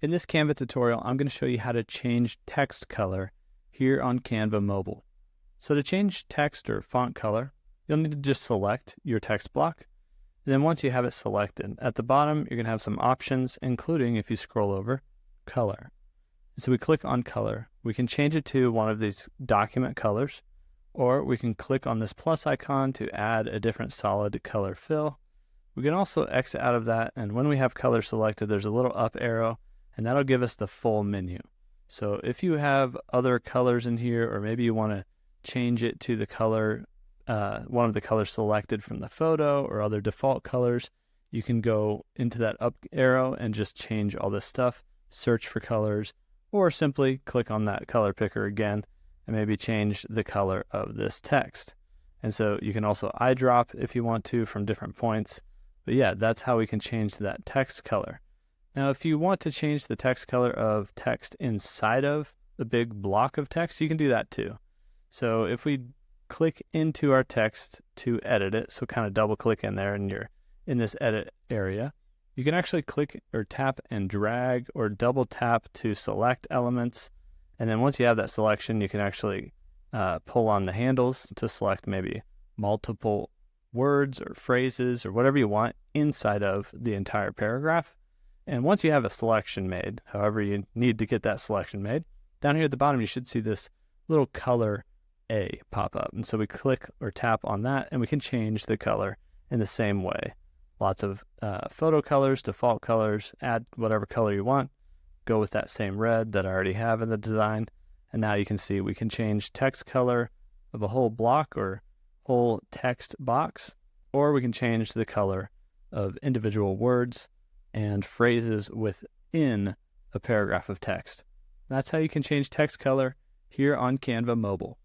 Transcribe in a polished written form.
In this Canva tutorial, I'm going to show you how to change text color here on Canva mobile. So to change text or font color, you'll need to just select your text block. And then once you have it selected, at the bottom, you're going to have some options, including, if you scroll over, color. And so we click on color. We can change it to one of these document colors, or we can click on this plus icon to add a different solid color fill. We can also exit out of that, and when we have color selected, there's a little up arrow, and that'll give us the full menu. So if you have other colors in here, or maybe you want to change it to the color, one of the colors selected from the photo or other default colors, you can go into that up arrow and just change all this stuff, search for colors, or simply click on that color picker again and maybe change the color of this text. And so you can also eyedrop if you want to from different points. But yeah, that's how we can change that text color. Now, if you want to change the text color of text inside of a big block of text, you can do that too. So if we click into our text to edit it, so kind of double click in there and you're in this edit area, you can actually click or tap and drag or double tap to select elements. And then once you have that selection, you can actually pull on the handles to select maybe multiple words or phrases or whatever you want inside of the entire paragraph. And once you have a selection made, however you need to get that selection made, down here at the bottom you should see this little color A pop up. And so we click or tap on that and we can change the color in the same way. Lots of photo colors, default colors, add whatever color you want, go with that same red that I already have in the design. And now you can see we can change text color of a whole block or whole text box, or we can change the color of individual words and phrases within a paragraph of text. That's how you can change text color here on Canva mobile.